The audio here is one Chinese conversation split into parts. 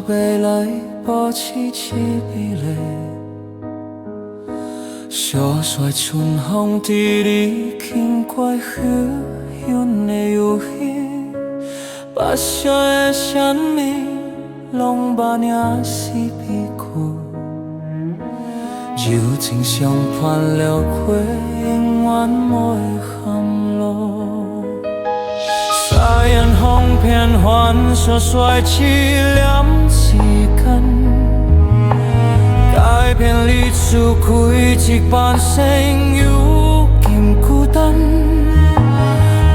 未来保持一美丽。小帅春风伫你轻快呼唤的游戏，别想的什么，拢把领是悲苦。柔情相伴了过，永远无会含落。沙眼风片幻烁帅气两之间，改变你出开一半生有尽孤单。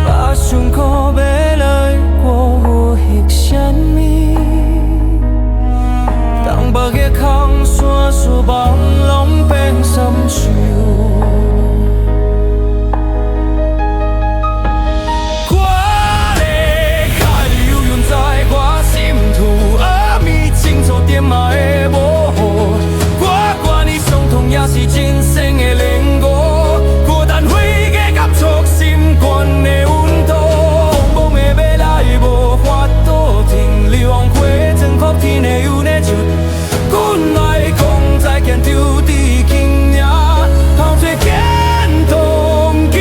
把胸口未来过有迄什么？当北的空山树望拢变深树。点嘛会无好，我你伤痛也是真心的练过，孤单回家感触心肝的温度，茫茫的未来无法度停留，花真哭天的有呢就，阮来讲再见就伫今夜，抛最见同记。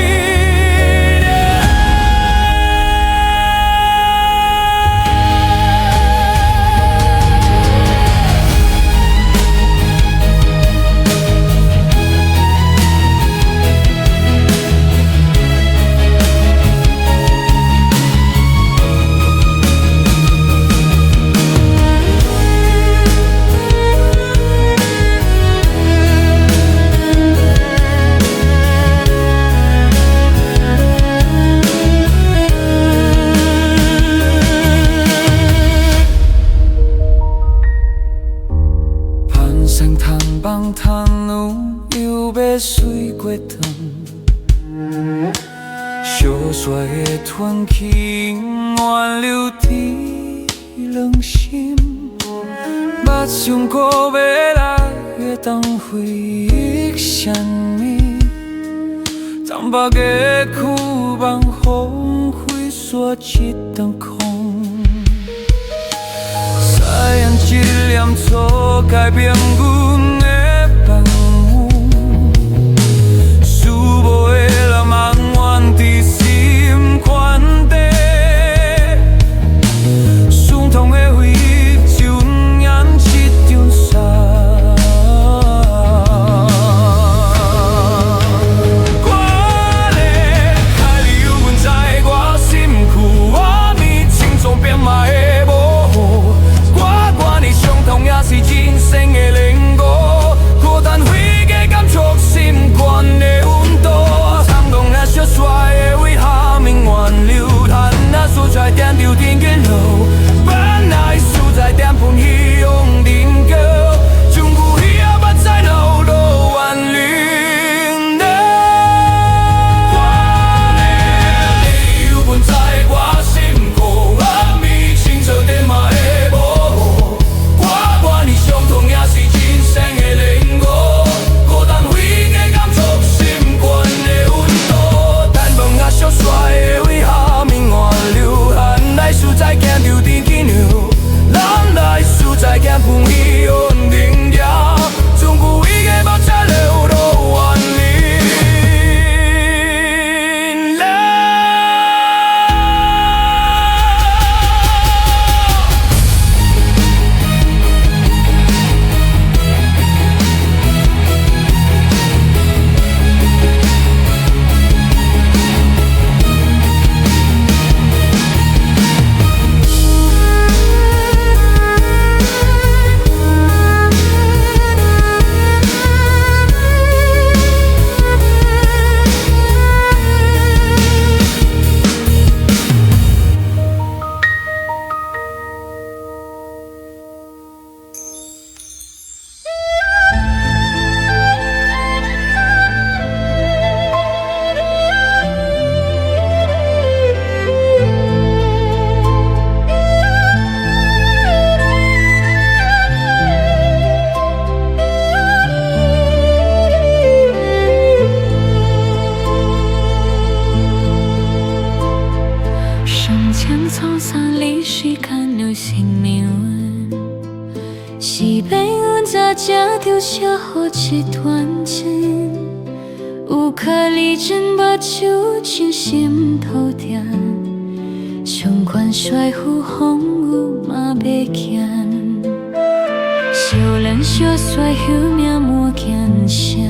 放窗路又要随过长，小帅的传奇永留伫人心。捌想过未来会当回忆什么？当北的苦望风灰锁一场空。沙眼一念错改变阮的梦雾，思无的人茫远伫心宽底，伤痛的回忆就染一张纱。我咧爱你有阮在我心躯，我咪轻松变嘛会无好。同样是真心的练过，孤单回家感触心肝的温度，苍动那小帅的为下面原流叹，那所在点就点个路，本来所在点碰希望定格，终古以后不再流露万灵的。我的你有本在我心骨，我咪清楚点嘛会无。伤痛也是真心的练过，孤单回家感触心肝的温度，但问啊小帅的为下面原流汗，来输再见就甜起牛，咱来输再见碰伊稳定掉，终古一个目才流露万里。是被阮早才丢下好一段情，有可你真目睭真心头甜，上款帅府风雨嘛袂见，小人小帅后命莫见先，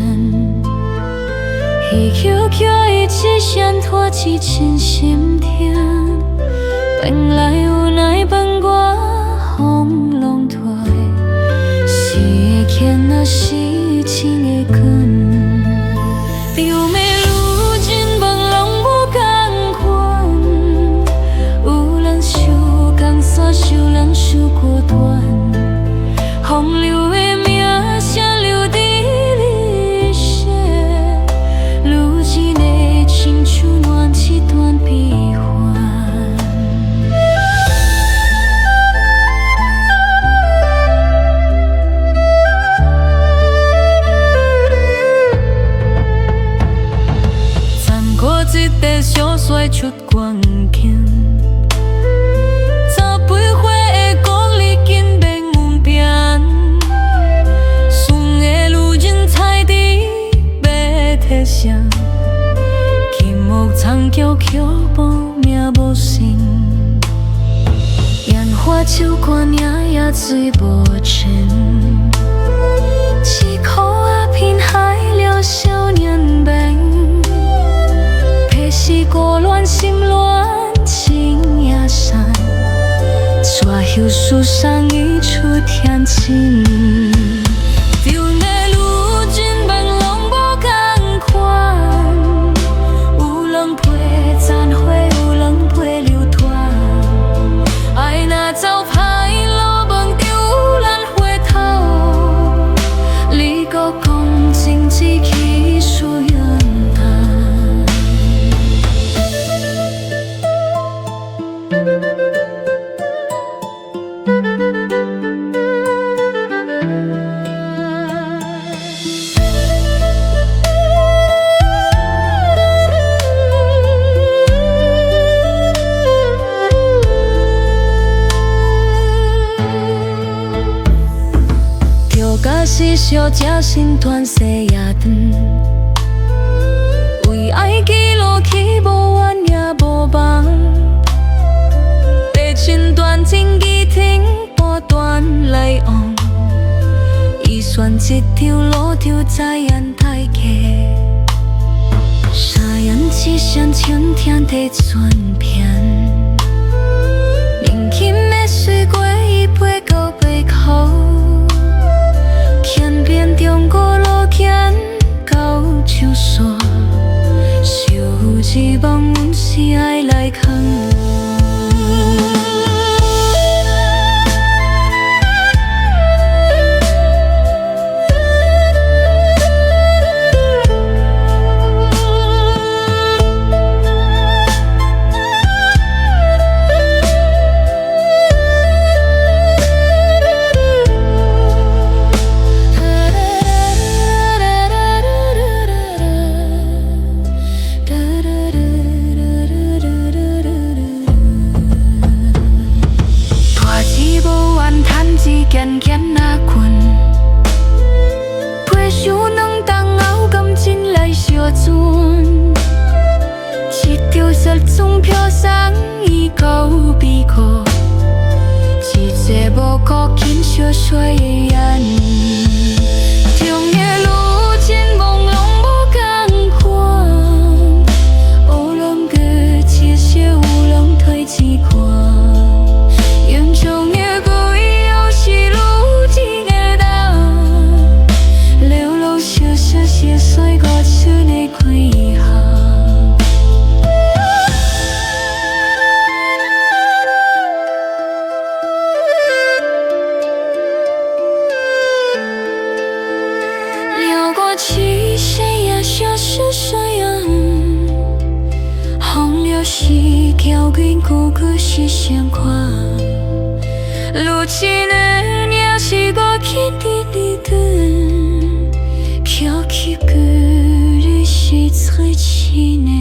伊悄悄一直闪拖一真心疼，本来有奈帮我风浪退。那是一个根，表妹如今梦拢无同款，有人受江山，有人受孤单，风流的名声留伫历史，如今的亲像暖一段悲欢。一个小帅出关境，早辈伙会讲你紧变阮变，顺的路人猜地要提醒，金木长桥桥无名无姓，烟花酒歌领也水无深，一口啊贫害了少年命。是孤恋心乱情也散，抓有树上一出天晴。丢的路真梦拢无同款，有人陪赞会，有人陪流传。爱若走歹路，梦丢咱回头。你搁讲情只去输人。假使小只身段细也长，为爱记录去无怨也无望。地震断情义停，波段来往。伊选一条路就在眼大家，沙眼只想晴天地转变。年轻的水过伊飞到背口。天边中国路行到树山，守一梦阮是爱来扛。渐渐那困，陪想两冬后感情来相存。一条雪中飘送伊到悲苦，一个无顾紧小水的眼。中的路真朦胧无同款，有人过接受，有人退一看，严重的故意。写水过出的归航，流过去谁也像是水样，风流是叫阮孤孤是相看，如今的你是我去的的。飘起歌里是最亲的。